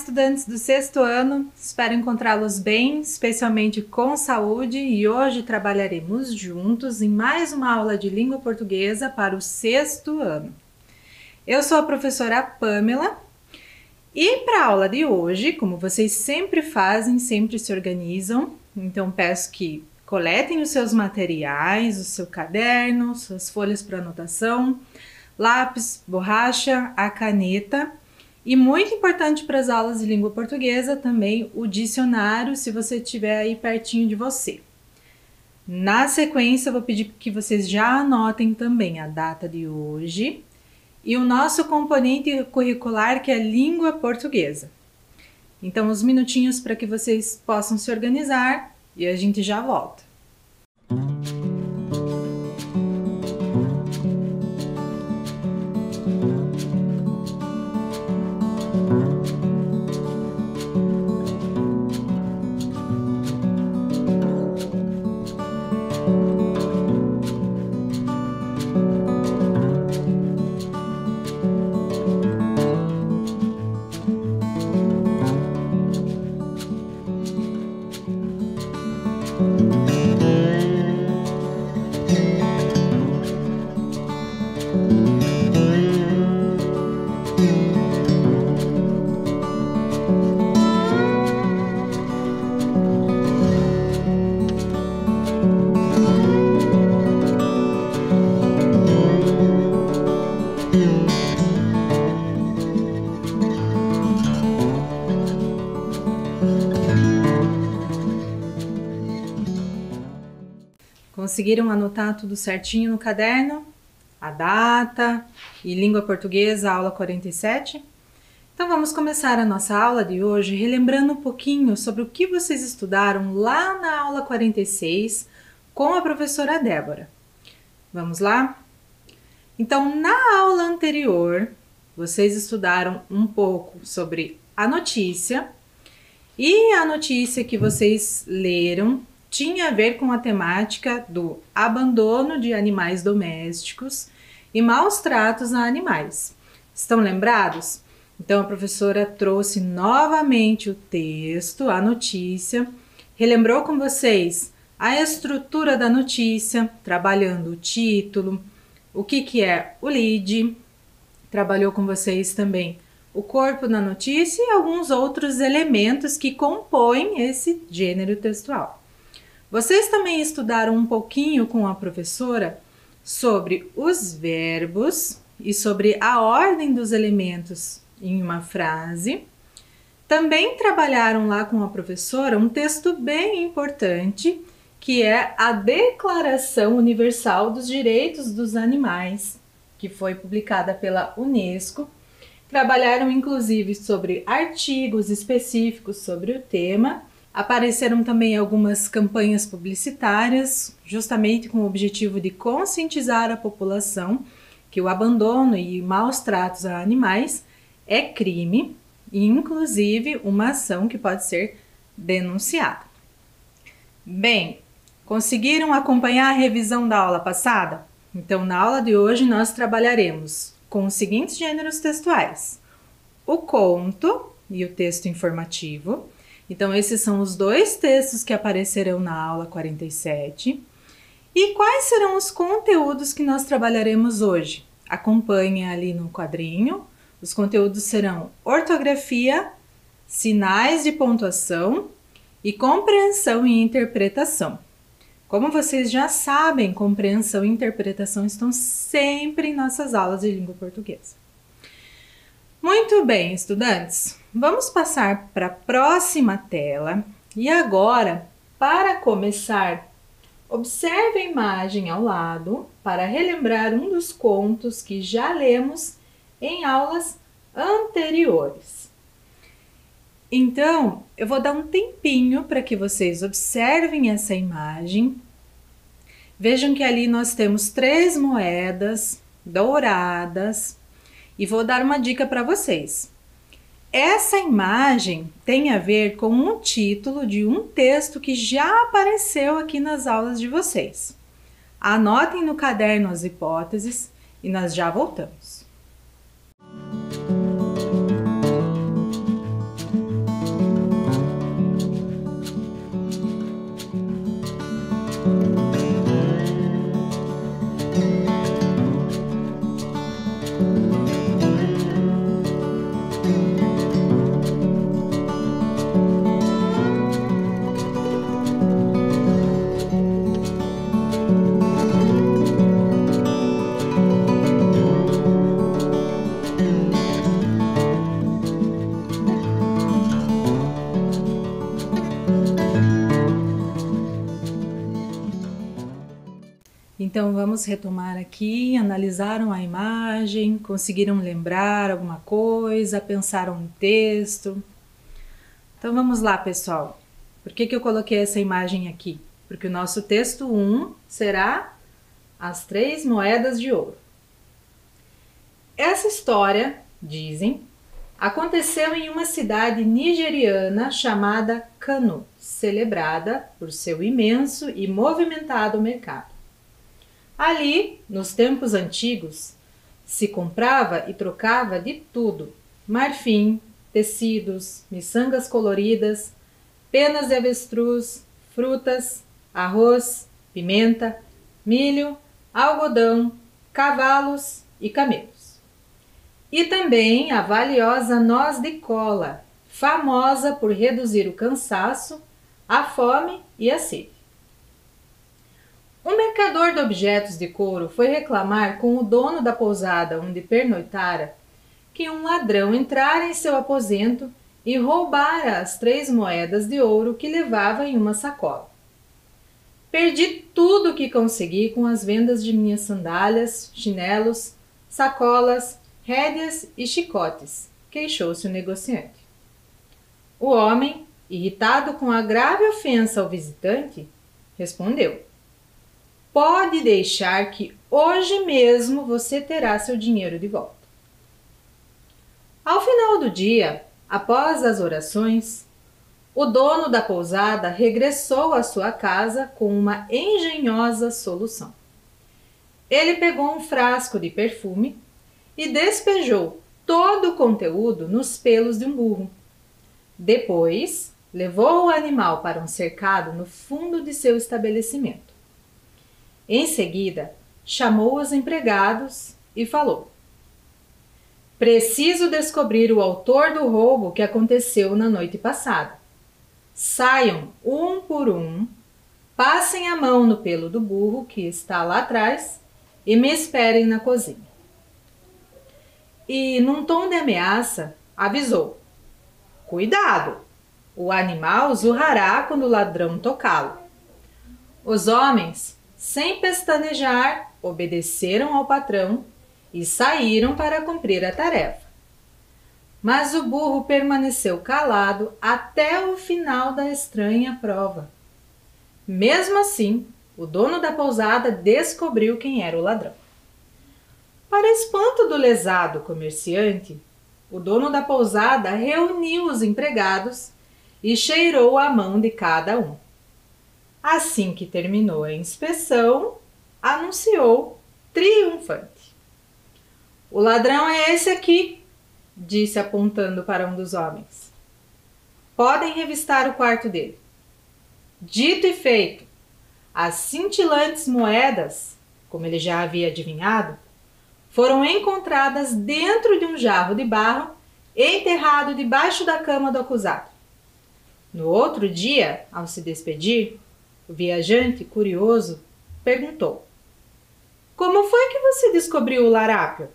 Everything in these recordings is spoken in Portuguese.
estudantes do sexto ano, espero encontrá-los bem, especialmente com saúde, e hoje trabalharemos juntos em mais uma aula de língua portuguesa para o sexto ano. Eu sou a professora Pamela e para a aula de hoje, como vocês sempre fazem, sempre se organizam, então peço que coletem os seus materiais, o seu caderno, suas folhas para anotação, lápis, borracha, a caneta. E muito importante para as aulas de língua portuguesa também o dicionário, se você tiver aí pertinho de você. Na sequência, eu vou pedir que vocês já anotem também a data de hoje e o nosso componente curricular, que é língua portuguesa. Então, uns minutinhos para que vocês possam se organizar e a gente já volta. Conseguiram anotar tudo certinho no caderno? A data e língua portuguesa, aula 47? Então vamos começar a nossa aula de hoje relembrando um pouquinho sobre o que vocês estudaram lá na aula 46 com a professora Débora. Vamos lá? Então, na aula anterior, vocês estudaram um pouco sobre a notícia e a notícia que vocês leram tinha a ver com a temática do abandono de animais domésticos e maus tratos a animais. Estão lembrados? Então a professora trouxe novamente o texto, a notícia, relembrou com vocês a estrutura da notícia, trabalhando o título, o que é o lead, trabalhou com vocês também o corpo da notícia e alguns outros elementos que compõem esse gênero textual. Vocês também estudaram um pouquinho com a professora sobre os verbos e sobre a ordem dos elementos em uma frase. Também trabalharam lá com a professora um texto bem importante, que é a Declaração Universal dos Direitos dos Animais, que foi publicada pela Unesco. Trabalharam inclusive sobre artigos específicos sobre o tema. Apareceram também algumas campanhas publicitárias, justamente com o objetivo de conscientizar a população que o abandono e maus tratos a animais é crime e, inclusive, uma ação que pode ser denunciada. Bem, conseguiram acompanhar a revisão da aula passada? Então, na aula de hoje, nós trabalharemos com os seguintes gêneros textuais: o conto e o texto informativo. Então, esses são os dois textos que aparecerão na aula 47. E quais serão os conteúdos que nós trabalharemos hoje? Acompanhe ali no quadrinho. Os conteúdos serão ortografia, sinais de pontuação e compreensão e interpretação. Como vocês já sabem, compreensão e interpretação estão sempre em nossas aulas de língua portuguesa. Muito bem, estudantes, vamos passar para a próxima tela e agora, para começar, observe a imagem ao lado para relembrar um dos contos que já lemos em aulas anteriores. Então, eu vou dar um tempinho para que vocês observem essa imagem. Vejam que ali nós temos 3 moedas douradas. E vou dar uma dica para vocês. Essa imagem tem a ver com um título de um texto que já apareceu aqui nas aulas de vocês. Anotem no caderno as hipóteses e nós já voltamos. Então vamos retomar aqui, analisaram a imagem, conseguiram lembrar alguma coisa, pensaram no texto. Então vamos lá, pessoal. Por que eu coloquei essa imagem aqui? Porque o nosso texto 1 será as 3 moedas de ouro. Essa história, dizem, aconteceu em uma cidade nigeriana chamada Kano, celebrada por seu imenso e movimentado mercado. Ali, nos tempos antigos, se comprava e trocava de tudo: marfim, tecidos, miçangas coloridas, penas de avestruz, frutas, arroz, pimenta, milho, algodão, cavalos e camelos. E também a valiosa noz de cola, famosa por reduzir o cansaço, a fome e a sede. Um mercador de objetos de couro foi reclamar com o dono da pousada onde pernoitara que um ladrão entrara em seu aposento e roubara as 3 moedas de ouro que levava em uma sacola. Perdi tudo o que consegui com as vendas de minhas sandálias, chinelos, sacolas, rédeas e chicotes, queixou-se o negociante. O homem, irritado com a grave ofensa ao visitante, respondeu: pode deixar que hoje mesmo você terá seu dinheiro de volta. Ao final do dia, após as orações, o dono da pousada regressou à sua casa com uma engenhosa solução. Ele pegou um frasco de perfume e despejou todo o conteúdo nos pelos de um burro. Depois, levou o animal para um cercado no fundo de seu estabelecimento. Em seguida, chamou os empregados e falou: preciso descobrir o autor do roubo que aconteceu na noite passada. Saiam um por um, passem a mão no pelo do burro que está lá atrás e me esperem na cozinha. E, num tom de ameaça, avisou: cuidado! O animal zurrará quando o ladrão tocá-lo. Os homens, sem pestanejar, obedeceram ao patrão e saíram para cumprir a tarefa. Mas o burro permaneceu calado até o final da estranha prova. Mesmo assim, o dono da pousada descobriu quem era o ladrão. Para espanto do lesado comerciante, o dono da pousada reuniu os empregados e cheirou a mão de cada um. Assim que terminou a inspeção, anunciou triunfante: o ladrão é esse aqui, disse apontando para um dos homens. Podem revistar o quarto dele. Dito e feito, as cintilantes moedas, como ele já havia adivinhado, foram encontradas dentro de um jarro de barro enterrado debaixo da cama do acusado. No outro dia, ao se despedir, o viajante, curioso, perguntou: como foi que você descobriu o larápio?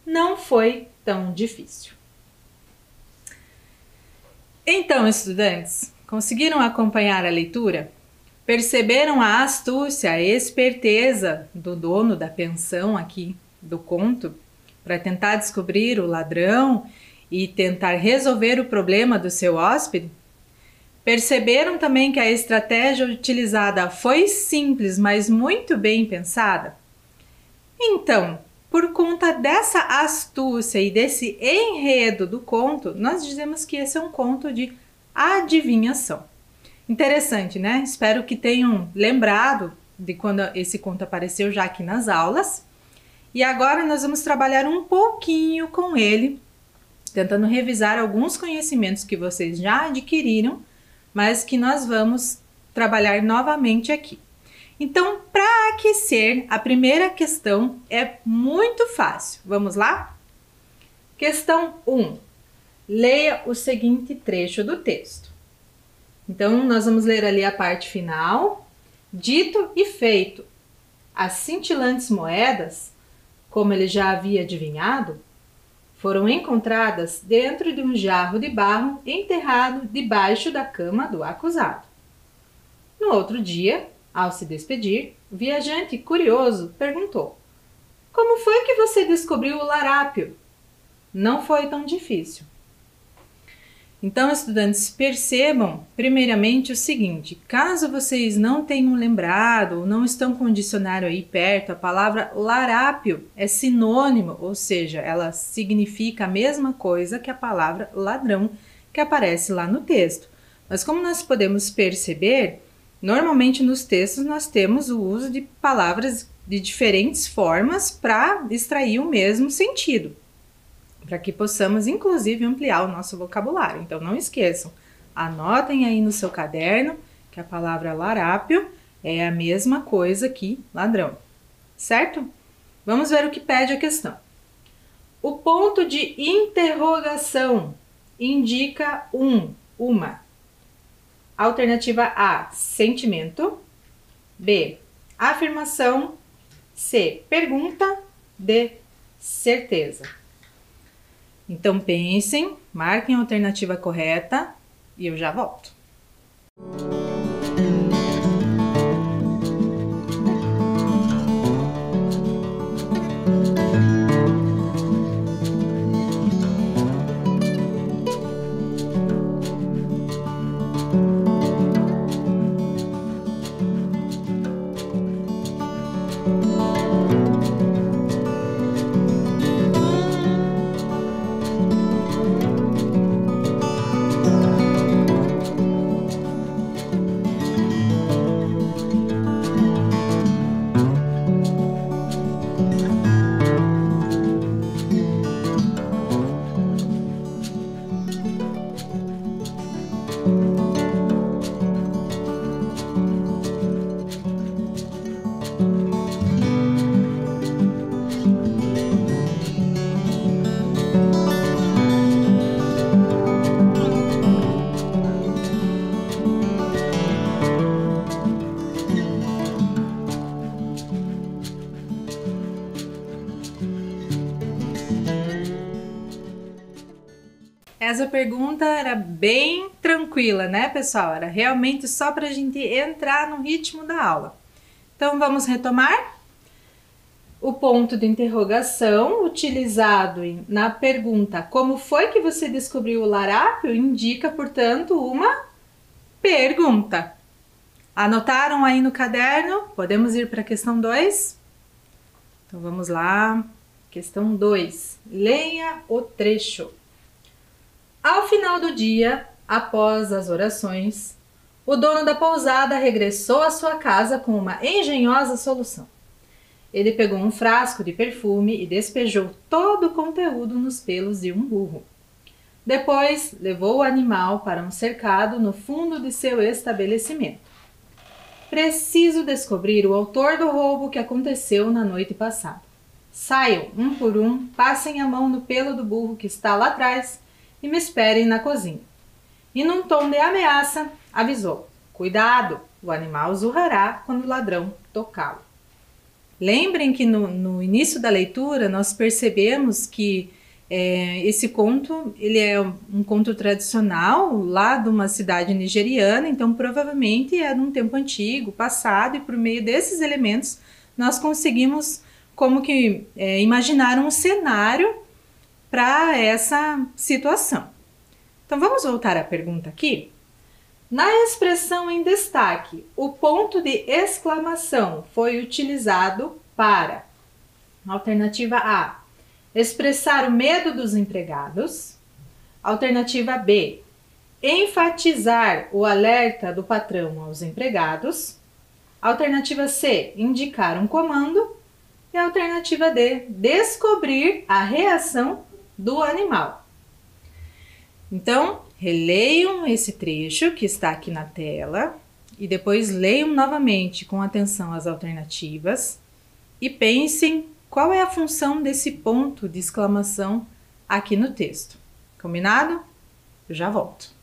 Não foi tão difícil. Então, estudantes, conseguiram acompanhar a leitura? Perceberam a astúcia, a esperteza do dono da pensão aqui do conto para tentar descobrir o ladrão e tentar resolver o problema do seu hóspede? Perceberam também que a estratégia utilizada foi simples, mas muito bem pensada? Então, por conta dessa astúcia e desse enredo do conto, nós dizemos que esse é um conto de adivinhação. Interessante, né? Espero que tenham lembrado de quando esse conto apareceu já aqui nas aulas. E agora nós vamos trabalhar um pouquinho com ele, tentando revisar alguns conhecimentos que vocês já adquiriram, mas que nós vamos trabalhar novamente aqui. Então, para aquecer, a primeira questão é muito fácil. Vamos lá? Questão 1. Leia o seguinte trecho do texto. Então, nós vamos ler ali a parte final. Dito e feito, as cintilantes moedas, como ele já havia adivinhado, foram encontradas dentro de um jarro de barro enterrado debaixo da cama do acusado. No outro dia, Ao se despedir, o viajante, curioso, perguntou: "Como foi que você descobriu o larápio?" Não foi tão difícil. Então, estudantes, percebam primeiramente o seguinte: caso vocês não tenham lembrado ou não estão com o dicionário aí perto, a palavra larápio é sinônimo, ou seja, ela significa a mesma coisa que a palavra ladrão que aparece lá no texto. Mas como nós podemos perceber, normalmente nos textos nós temos o uso de palavras de diferentes formas para extrair o mesmo sentido, para que possamos, inclusive, ampliar o nosso vocabulário. Então, não esqueçam, anotem aí no seu caderno que a palavra larápio é a mesma coisa que ladrão, certo? Vamos ver o que pede a questão. O ponto de interrogação indica uma. Alternativa A, sentimento. B, afirmação. C, pergunta. D, certeza. Então pensem, marquem a alternativa correta e eu já volto. Essa pergunta era bem tranquila, né, pessoal? Era realmente só para a gente entrar no ritmo da aula. Então, vamos retomar? O ponto de interrogação utilizado na pergunta "Como foi que você descobriu o larápio?" indica, portanto, uma pergunta. Anotaram aí no caderno? Podemos ir para a questão 2? Então, vamos lá. Questão 2. Leia o trecho. Ao final do dia, após as orações, o dono da pousada regressou à sua casa com uma engenhosa solução. Ele pegou um frasco de perfume e despejou todo o conteúdo nos pelos de um burro. Depois, levou o animal para um cercado no fundo de seu estabelecimento. Preciso descobrir o autor do roubo que aconteceu na noite passada. Saiam, um por um, passem a mão no pelo do burro que está lá atrás e me esperem na cozinha. E num tom de ameaça, avisou: cuidado, o animal zurrará quando o ladrão tocá-lo. Lembrem que no início da leitura nós percebemos que esse conto ele é um conto tradicional lá de uma cidade nigeriana, então provavelmente é de um tempo antigo, passado, e por meio desses elementos nós conseguimos como que imaginar um cenário para essa situação. Então vamos voltar à pergunta aqui. Na expressão em destaque, o ponto de exclamação foi utilizado para: alternativa A, expressar o medo dos empregados. Alternativa B, enfatizar o alerta do patrão aos empregados. Alternativa C, indicar um comando. E a alternativa D, descobrir a reação do animal. Então, releiam esse trecho que está aqui na tela e depois leiam novamente com atenção as alternativas e pensem qual é a função desse ponto de exclamação aqui no texto. Combinado? Eu já volto.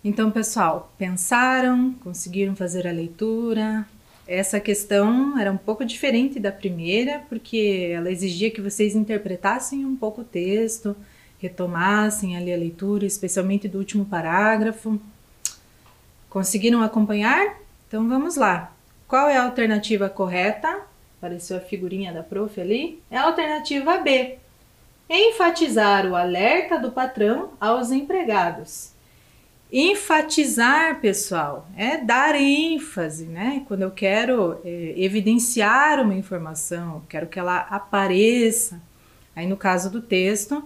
Então, pessoal, pensaram, conseguiram fazer a leitura? Essa questão era um pouco diferente da primeira, porque ela exigia que vocês interpretassem um pouco o texto, retomassem ali a leitura, especialmente do último parágrafo. Conseguiram acompanhar? Então vamos lá. Qual é a alternativa correta? Apareceu a figurinha da prof ali. É a alternativa B. Enfatizar o alerta do patrão aos empregados. Enfatizar, pessoal, é dar ênfase, né? Quando eu quero evidenciar uma informação, quero que ela apareça. Aí no caso do texto,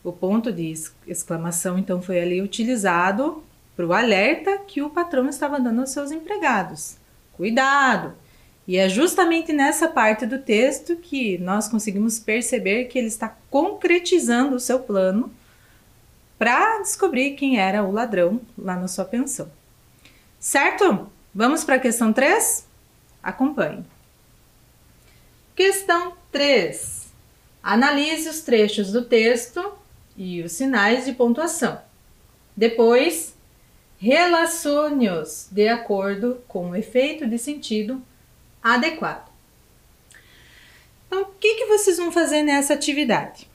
o ponto de exclamação então foi ali utilizado para o alerta que o patrão estava dando aos seus empregados. Cuidado! E é justamente nessa parte do texto que nós conseguimos perceber que ele está concretizando o seu plano para descobrir quem era o ladrão lá na sua pensão. Certo? Vamos para a questão 3? Acompanhe. Questão 3. Analise os trechos do texto e os sinais de pontuação. Depois, relacione-os de acordo com o efeito de sentido adequado. Então, o que vocês vão fazer nessa atividade?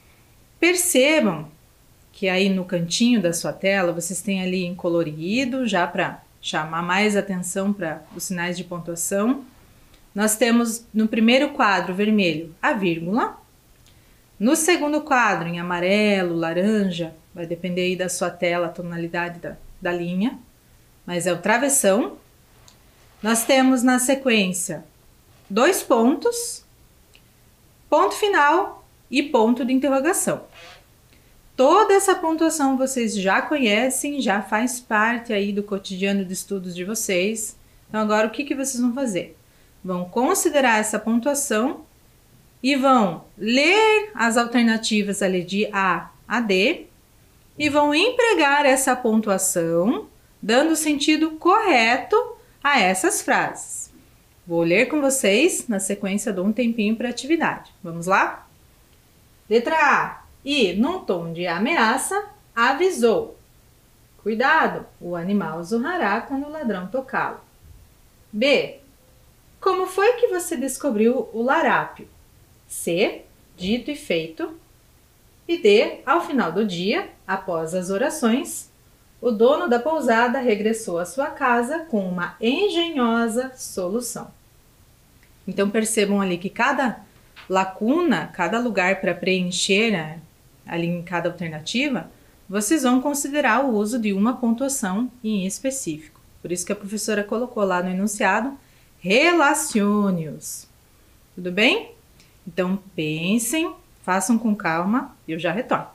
Percebam que aí no cantinho da sua tela vocês têm ali em colorido, já para chamar mais atenção para os sinais de pontuação. Nós temos no primeiro quadro vermelho a vírgula, no segundo quadro em amarelo, laranja, vai depender aí da sua tela, a tonalidade da linha, mas é o travessão. Nós temos na sequência 2 pontos, ponto final e ponto de interrogação. Toda essa pontuação vocês já conhecem, já faz parte aí do cotidiano de estudos de vocês. Então agora o que vocês vão fazer? Vão considerar essa pontuação e vão ler as alternativas ali de A a D e vão empregar essa pontuação dando o sentido correto a essas frases. Vou ler com vocês, na sequência dou um tempinho para a atividade. Vamos lá? Letra A. E, num tom de ameaça, avisou. Cuidado, o animal zurrará quando o ladrão tocá-lo. B. Como foi que você descobriu o larápio? C. Dito e feito. E D. Ao final do dia, após as orações, o dono da pousada regressou à sua casa com uma engenhosa solução. Então percebam ali que cada lacuna, cada lugar para preencher, né, ali em cada alternativa, vocês vão considerar o uso de uma pontuação em específico. Por isso que a professora colocou lá no enunciado, relacione-os. Tudo bem? Então pensem, façam com calma e eu já retorno.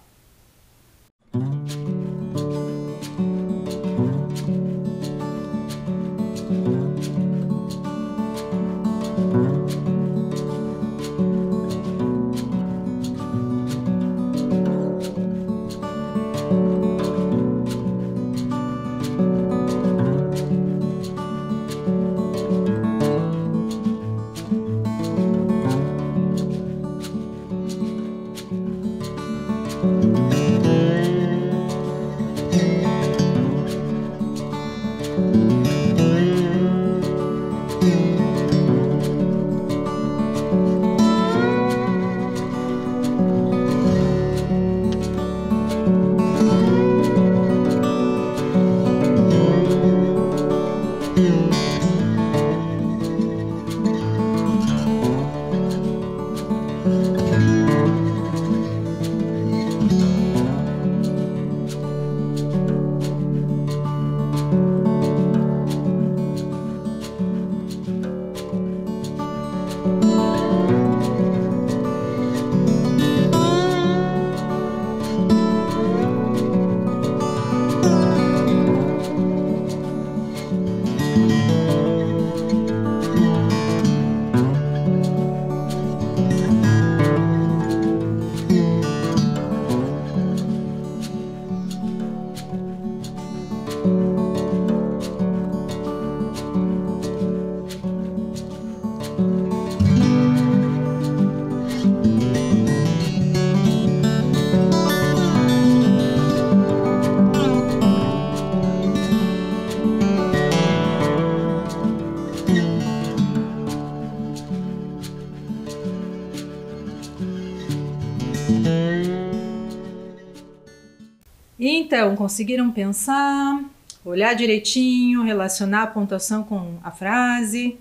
então, conseguiram pensar, olhar direitinho, relacionar a pontuação com a frase?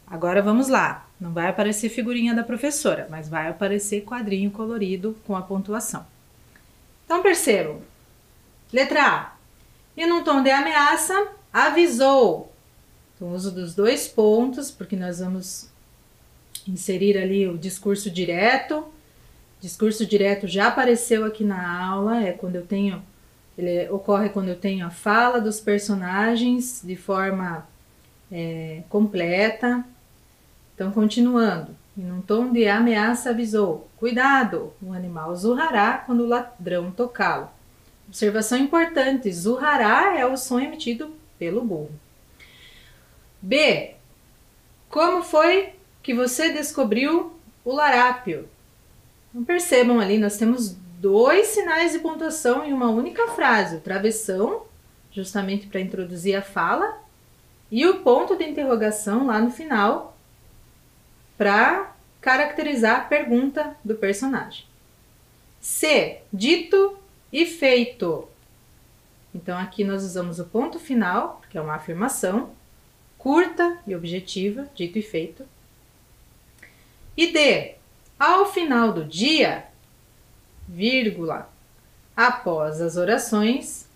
Agora vamos lá. Não vai aparecer figurinha da professora, mas vai aparecer quadrinho colorido com a pontuação. Então percebam. Letra A. E num tom de ameaça, avisou. Então uso dos 2 pontos, porque nós vamos inserir ali o discurso direto. Discurso direto já apareceu aqui na aula, ele ocorre quando eu tenho a fala dos personagens de forma completa. Então, continuando, e num tom de ameaça avisou: cuidado, o animal zurrará quando o ladrão tocá-lo. Observação importante: zurrará é o som emitido pelo burro. B. Como foi que você descobriu o larápio? Então, percebam ali, nós temos 2 sinais de pontuação em uma única frase: o travessão, justamente para introduzir a fala, e o ponto de interrogação lá no final, para caracterizar a pergunta do personagem. C. Dito e feito. Então aqui nós usamos o ponto final, que é uma afirmação, curta e objetiva, dito e feito. E D. Ao final do dia, vírgula, após as orações,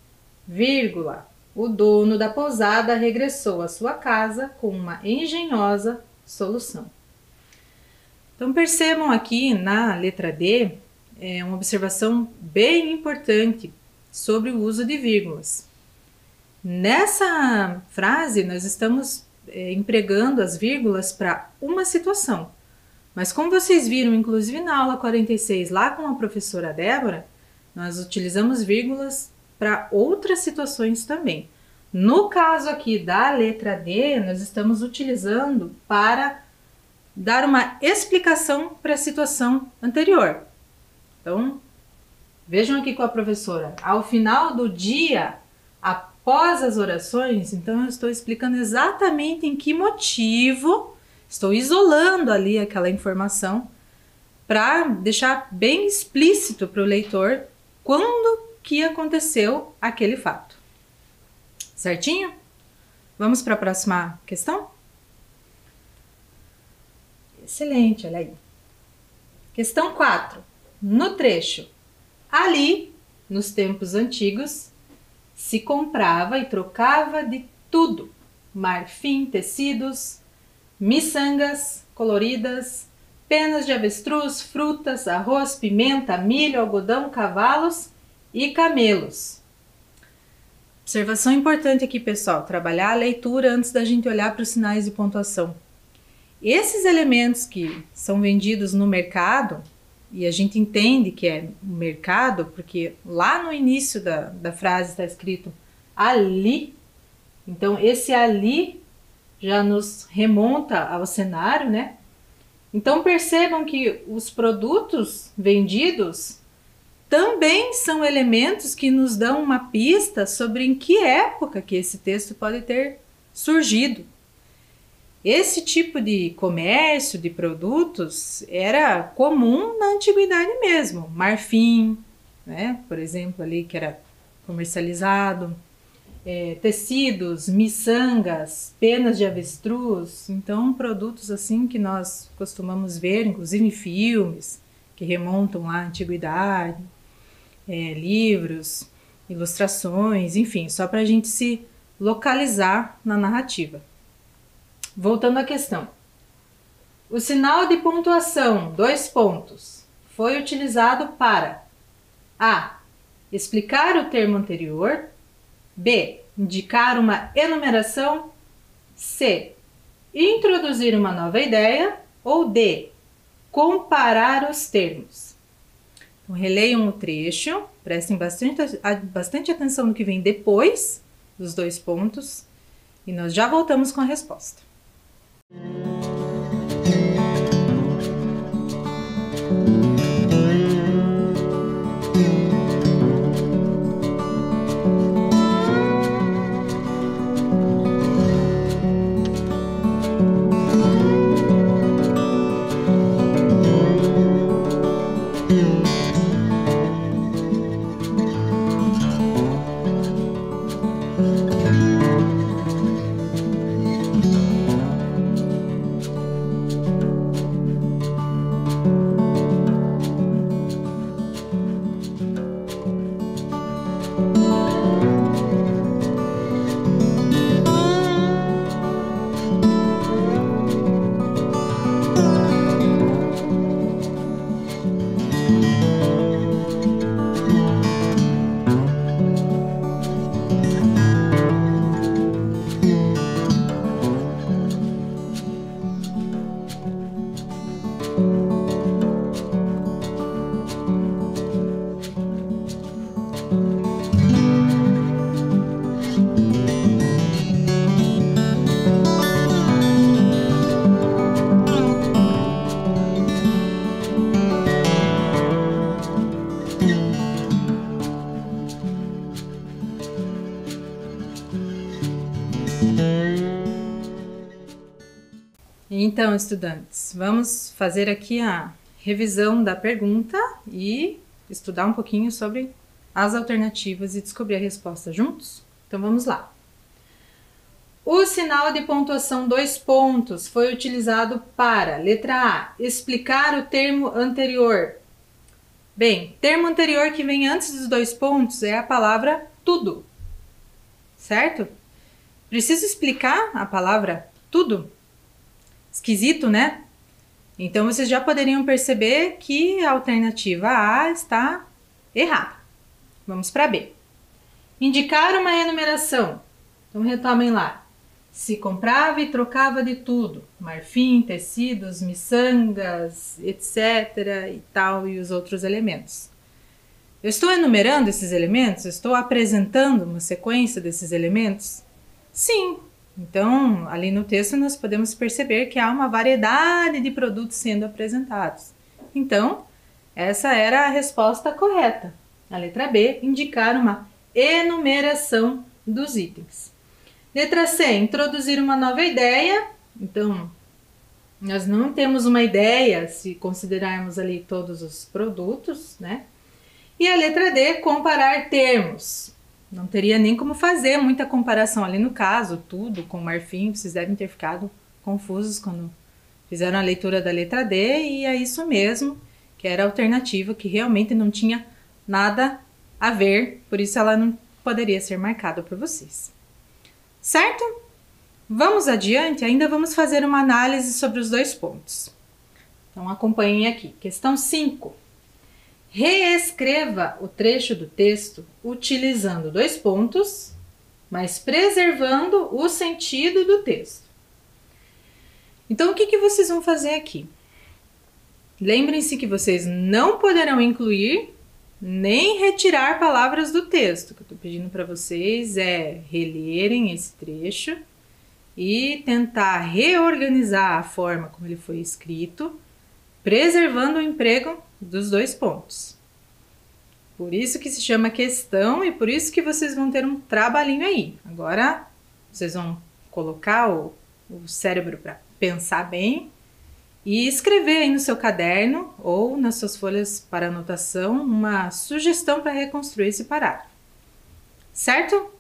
vírgula, o dono da pousada regressou à sua casa com uma engenhosa solução. Então percebam aqui na letra D uma observação bem importante sobre o uso de vírgulas. Nessa frase nós estamos empregando as vírgulas para uma situação, mas como vocês viram inclusive na aula 46 lá com a professora Débora, nós utilizamos vírgulas para outras situações também. No caso aqui da letra D, nós estamos utilizando para dar uma explicação para a situação anterior. Então, vejam aqui com a professora, ao final do dia, após as orações, então eu estou explicando exatamente em que motivo, estou isolando ali aquela informação para deixar bem explícito para o leitor quando que aconteceu aquele fato. Certinho? Vamos para a próxima questão? Excelente, olha aí. Questão 4. No trecho. Ali, nos tempos antigos, se comprava e trocava de tudo. Marfim, tecidos, miçangas coloridas, penas de avestruz, frutas, arroz, pimenta, milho, algodão, cavalos e camelos. Observação importante aqui, pessoal. Trabalhar a leitura antes da gente olhar para os sinais de pontuação. Esses elementos que são vendidos no mercado, e a gente entende que é mercado, porque lá no início da frase está escrito ali, então esse ali já nos remonta ao cenário, né? Então percebam que os produtos vendidos também são elementos que nos dão uma pista sobre em que época que esse texto pode ter surgido. Esse tipo de comércio de produtos era comum na antiguidade mesmo. Marfim, né, por exemplo, ali que era comercializado, tecidos, miçangas, penas de avestruz. Então, produtos assim que nós costumamos ver, inclusive em filmes, que remontam lá à antiguidade, livros, ilustrações, enfim, só para a gente se localizar na narrativa. Voltando à questão. O sinal de pontuação, 2 pontos, foi utilizado para A. Explicar o termo anterior. B. Indicar uma enumeração. C. Introduzir uma nova ideia. Ou D. Comparar os termos. Então, releiam o trecho, prestem bastante atenção no que vem depois dos 2 pontos e nós já voltamos com a resposta. Então, estudantes, vamos fazer aqui a revisão da pergunta e estudar um pouquinho sobre as alternativas e descobrir a resposta juntos? Então, vamos lá. O sinal de pontuação 2 pontos foi utilizado para, letra A, explicar o termo anterior. Bem, termo anterior que vem antes dos 2 pontos é a palavra tudo, certo? Preciso explicar a palavra tudo? Esquisito, né? Então, vocês já poderiam perceber que a alternativa A está errada. Vamos para B. Indicar uma enumeração. Então, retomem lá. Se comprava e trocava de tudo. Marfim, tecidos, miçangas, etc. e tal, e os outros elementos. Eu estou enumerando esses elementos? Estou apresentando uma sequência desses elementos? Sim. Então, ali no texto nós podemos perceber que há uma variedade de produtos sendo apresentados. Então, essa era a resposta correta. A letra B, indicar uma enumeração dos itens. Letra C, introduzir uma nova ideia. Então, nós não temos uma ideia se considerarmos ali todos os produtos, né? E a letra D, comparar termos. Não teria nem como fazer muita comparação ali no caso, tudo com marfim, vocês devem ter ficado confusos quando fizeram a leitura da letra D, e é isso mesmo, que era a alternativa, que realmente não tinha nada a ver, por isso ela não poderia ser marcada por vocês. Certo? Vamos adiante, ainda vamos fazer uma análise sobre os 2 pontos. Então acompanhem aqui. Questão 5. Reescreva o trecho do texto utilizando 2 pontos, mas preservando o sentido do texto. Então, o que vocês vão fazer aqui? Lembrem-se que vocês não poderão incluir nem retirar palavras do texto. O que eu estou pedindo para vocês é relerem esse trecho e tentar reorganizar a forma como ele foi escrito, preservando o emprego dos 2 pontos. Por isso que se chama questão e por isso que vocês vão ter um trabalhinho aí. Agora, vocês vão colocar o cérebro para pensar bem e escrever aí no seu caderno ou nas suas folhas para anotação uma sugestão para reconstruir esse parágrafo. Certo?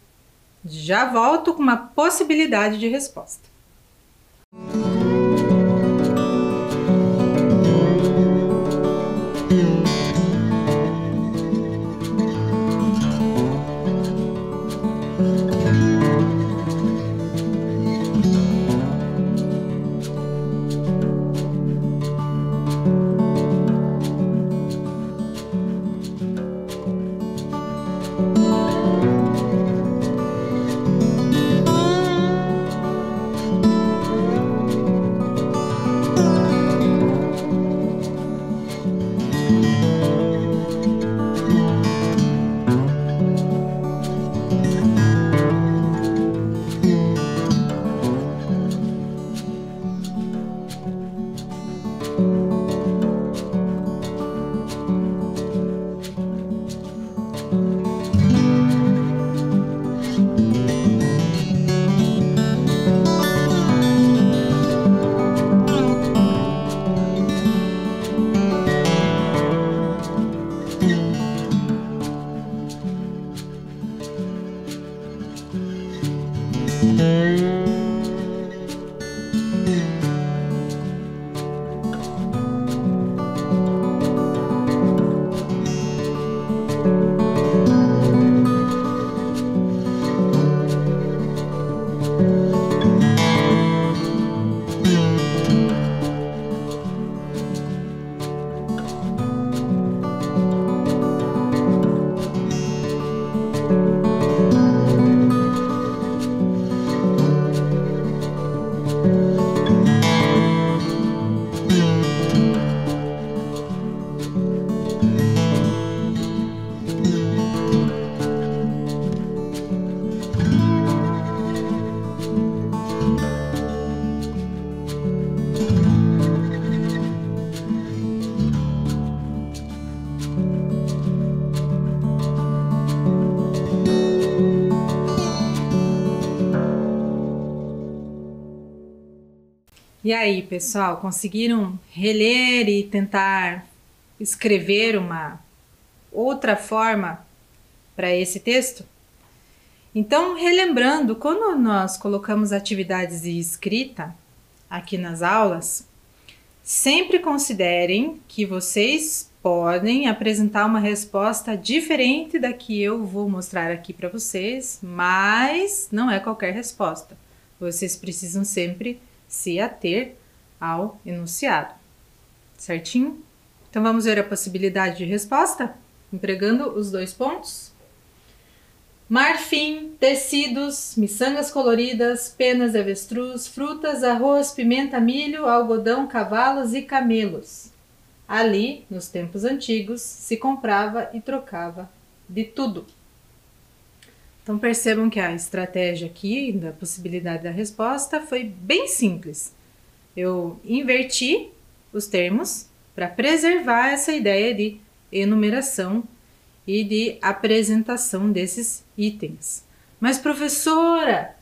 Já volto com uma possibilidade de resposta. E aí, pessoal, conseguiram reler e tentar escrever uma outra forma para esse texto? Então, relembrando, quando nós colocamos atividades de escrita aqui nas aulas, sempre considerem que vocês podem apresentar uma resposta diferente da que eu vou mostrar aqui para vocês, mas não é qualquer resposta. Vocês precisam sempre se ater ao enunciado, certinho? Então vamos ver a possibilidade de resposta, empregando os 2 pontos. Marfim, tecidos, miçangas coloridas, penas de avestruz, frutas, arroz, pimenta, milho, algodão, cavalos e camelos. Ali, nos tempos antigos, se comprava e trocava de tudo. Então percebam que a estratégia aqui da possibilidade da resposta foi bem simples. Eu inverti os termos para preservar essa ideia de enumeração e de apresentação desses itens. Mas professora,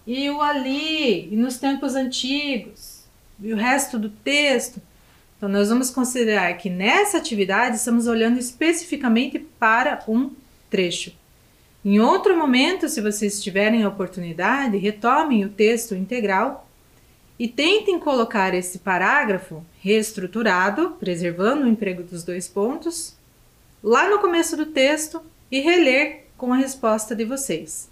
e o ali, e nos tempos antigos, e o resto do texto? Então nós vamos considerar que nessa atividade estamos olhando especificamente para um trecho. Em outro momento, se vocês tiverem a oportunidade, retomem o texto integral e tentem colocar esse parágrafo reestruturado, preservando o emprego dos 2 pontos, lá no começo do texto e reler com a resposta de vocês,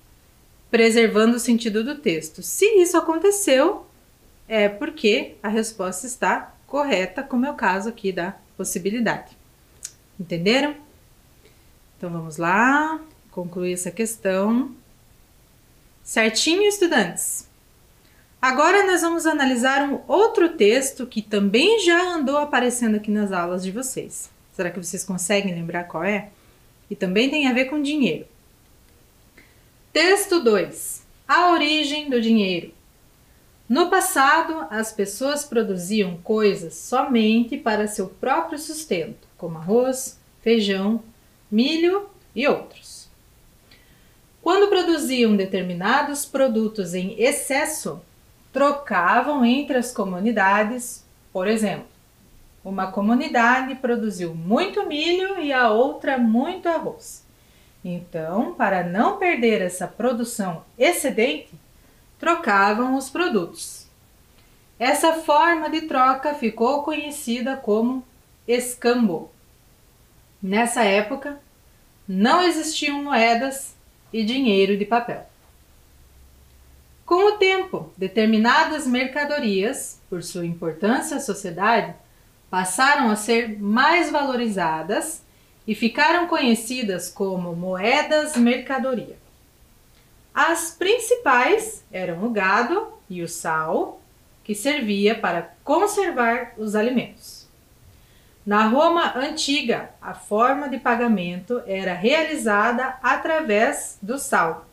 preservando o sentido do texto. Se isso aconteceu, é porque a resposta está correta, como é o caso aqui da possibilidade. Entenderam? Então vamos lá, concluir essa questão. Certinho, estudantes? Agora nós vamos analisar um outro texto que também já andou aparecendo aqui nas aulas de vocês. Será que vocês conseguem lembrar qual é? E também tem a ver com dinheiro. Texto 2. A origem do dinheiro. No passado, as pessoas produziam coisas somente para seu próprio sustento, como arroz, feijão, milho e outros. Quando produziam determinados produtos em excesso, trocavam entre as comunidades, por exemplo. Uma comunidade produziu muito milho e a outra muito arroz. Então, para não perder essa produção excedente, trocavam os produtos. Essa forma de troca ficou conhecida como escambo. Nessa época, não existiam moedas e dinheiro de papel. Com o tempo, determinadas mercadorias, por sua importância à sociedade, passaram a ser mais valorizadas e ficaram conhecidas como moedas-mercadoria. As principais eram o gado e o sal, que servia para conservar os alimentos. Na Roma antiga, a forma de pagamento era realizada através do sal.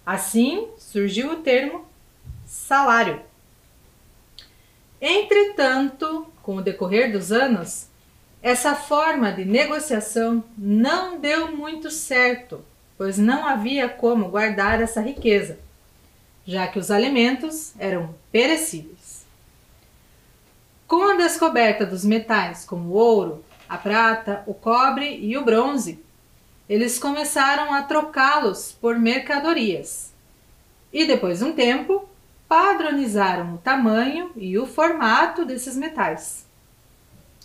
Assim surgiu o termo salário. Entretanto, com o decorrer dos anos, essa forma de negociação não deu muito certo, pois não havia como guardar essa riqueza, já que os alimentos eram perecíveis. Com a descoberta dos metais como o ouro, a prata, o cobre e o bronze, eles começaram a trocá-los por mercadorias e, depois de um tempo, padronizaram o tamanho e o formato desses metais.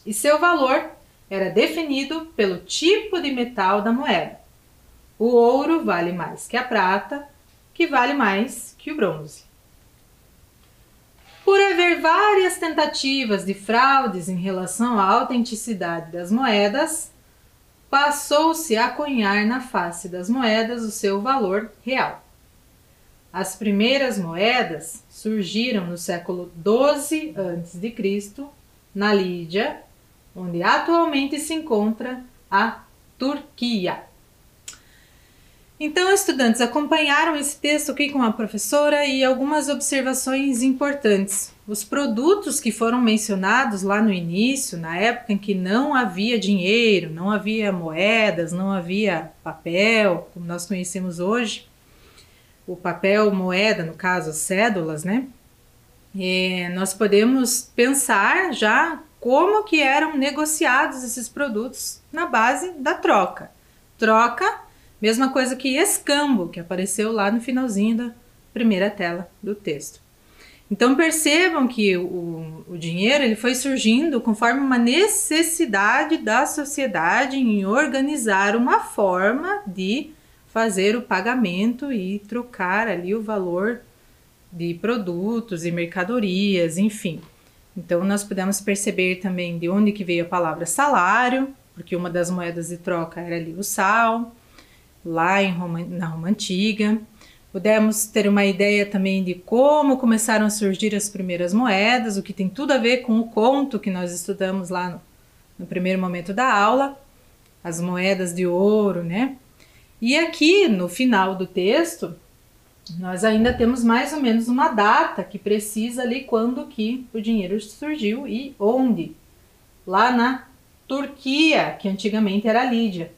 E seu valor era definido pelo tipo de metal da moeda. O ouro vale mais que a prata, que vale mais que o bronze. Por haver várias tentativas de fraudes em relação à autenticidade das moedas, passou-se a cunhar na face das moedas o seu valor real. As primeiras moedas surgiram no século XII a.C., na Lídia, onde atualmente se encontra a Turquia. Então, estudantes, acompanharam esse texto aqui com a professora e algumas observações importantes. Os produtos que foram mencionados lá no início, na época em que não havia dinheiro, não havia moedas, não havia papel, como nós conhecemos hoje, o papel moeda, no caso, as cédulas, né? nós podemos pensar já como que eram negociados esses produtos na base da troca. Troca, mesma coisa que escambo, que apareceu lá no finalzinho da primeira tela do texto. Então percebam que o dinheiro ele foi surgindo conforme uma necessidade da sociedade em organizar uma forma de fazer o pagamento e trocar ali o valor de produtos e mercadorias, enfim. Então nós podemos perceber também de onde que veio a palavra salário, porque uma das moedas de troca era ali o sal, lá na Roma Antiga. Podemos ter uma ideia também de como começaram a surgir as primeiras moedas, o que tem tudo a ver com o conto que nós estudamos lá no primeiro momento da aula, as moedas de ouro, né? E aqui no final do texto, nós ainda temos mais ou menos uma data que precisa ali quando que o dinheiro surgiu e onde. Lá na Turquia, que antigamente era a Lídia.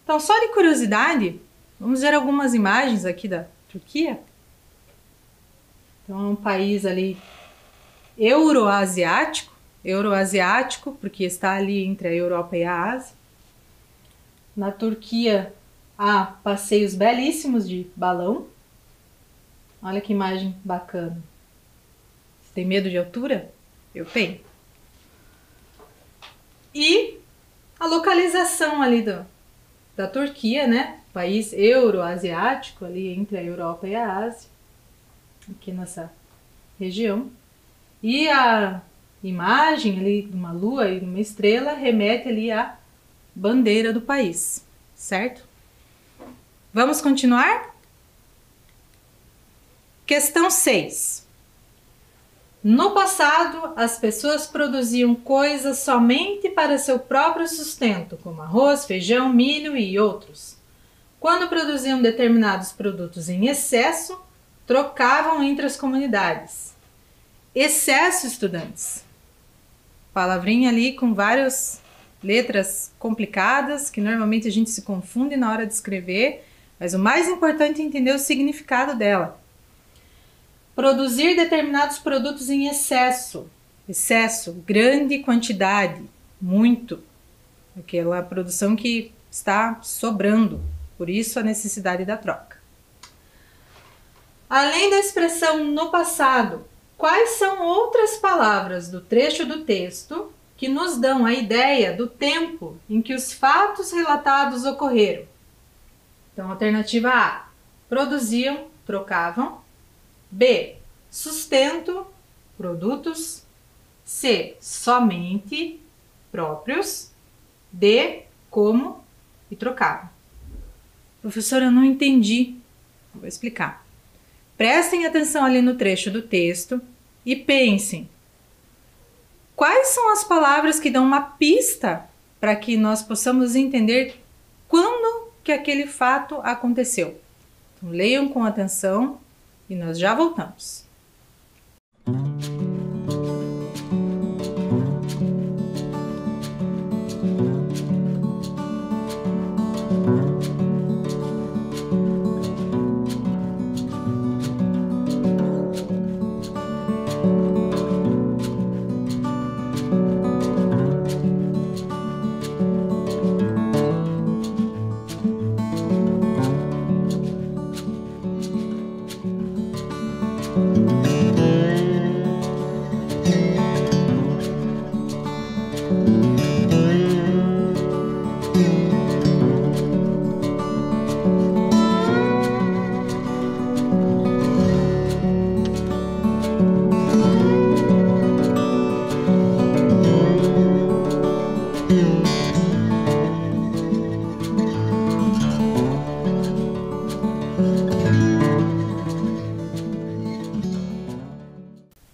Então, só de curiosidade, vamos ver algumas imagens aqui da Turquia. Então, é um país ali euroasiático, porque está ali entre a Europa e a Ásia. Na Turquia há passeios belíssimos de balão. Olha que imagem bacana. Você tem medo de altura? Eu tenho. E a localização ali da Turquia, né? País euroasiático, ali entre a Europa e a Ásia, aqui nessa região. E a imagem ali de uma lua e de uma estrela remete ali à bandeira do país, certo? Vamos continuar? Questão 6. No passado, as pessoas produziam coisas somente para seu próprio sustento, como arroz, feijão, milho e outros. Quando produziam determinados produtos em excesso, trocavam entre as comunidades. Excesso, estudantes. Palavrinha ali com várias letras complicadas, que normalmente a gente se confunde na hora de escrever, mas o mais importante é entender o significado dela. Produzir determinados produtos em excesso. Excesso, grande quantidade, muito. Aquela produção que está sobrando. Por isso a necessidade da troca. Além da expressão no passado, quais são outras palavras do trecho do texto que nos dão a ideia do tempo em que os fatos relatados ocorreram? Então, alternativa A, produziam, trocavam. B, sustento, produtos. C, somente, próprios. D, como e trocavam. Professora, eu não entendi. Vou explicar. Prestem atenção ali no trecho do texto e pensem. Quais são as palavras que dão uma pista para que nós possamos entender quando que aquele fato aconteceu? Então, leiam com atenção e nós já voltamos.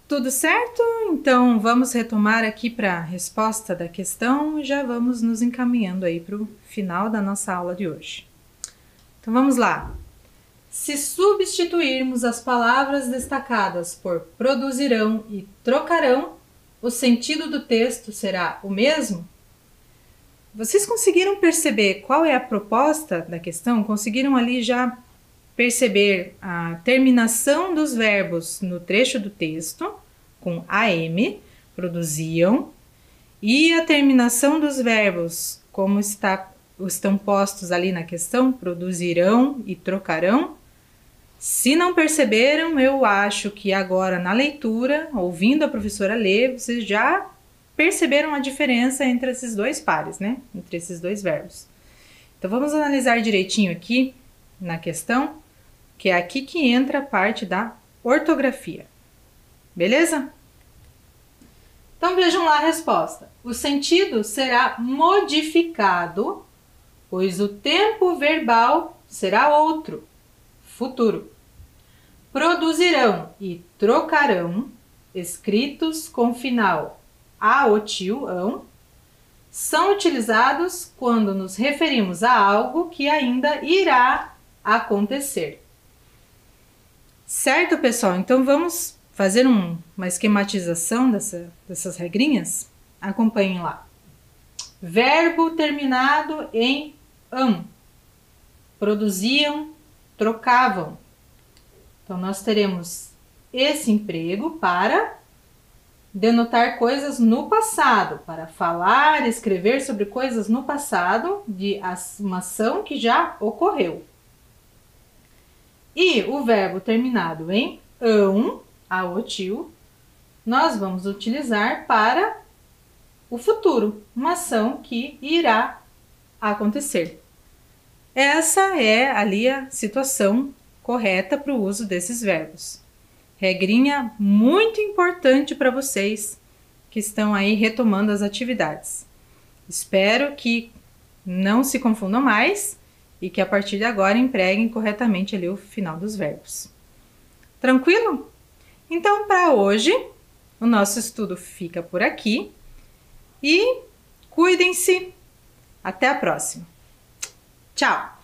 Tudo certo? Então vamos retomar aqui para a resposta da questão e já vamos nos encaminhando aí para o final da nossa aula de hoje. Então vamos lá. Se substituirmos as palavras destacadas por produzirão e trocarão, o sentido do texto será o mesmo? Vocês conseguiram perceber qual é a proposta da questão? Conseguiram ali já perceber a terminação dos verbos no trecho do texto, com AM, produziam, e a terminação dos verbos, como estão postos ali na questão, produzirão e trocarão. Se não perceberam, eu acho que agora na leitura, ouvindo a professora ler, vocês já perceberam a diferença entre esses dois pares, né? Entre esses dois verbos. Então vamos analisar direitinho aqui na questão, que é aqui que entra a parte da ortografia. Beleza? Então vejam lá a resposta. O sentido será modificado, pois o tempo verbal será outro, futuro. Produzirão e trocarão, escritos com final a ou tio, ão, são utilizados quando nos referimos a algo que ainda irá acontecer. Certo, pessoal? Então vamos fazer uma esquematização dessas regrinhas? Acompanhem lá. Verbo terminado em ão. Produziam, trocavam. Então nós teremos esse emprego para denotar coisas no passado, para falar, escrever sobre coisas no passado de uma ação que já ocorreu. E o verbo terminado em ão, a ou tio, nós vamos utilizar para o futuro, uma ação que irá acontecer. Essa é ali a situação correta para o uso desses verbos. Regrinha muito importante para vocês que estão aí retomando as atividades. Espero que não se confundam mais e que a partir de agora empreguem corretamente ali o final dos verbos. Tranquilo? Então, para hoje, o nosso estudo fica por aqui e cuidem-se. Até a próxima. Tchau!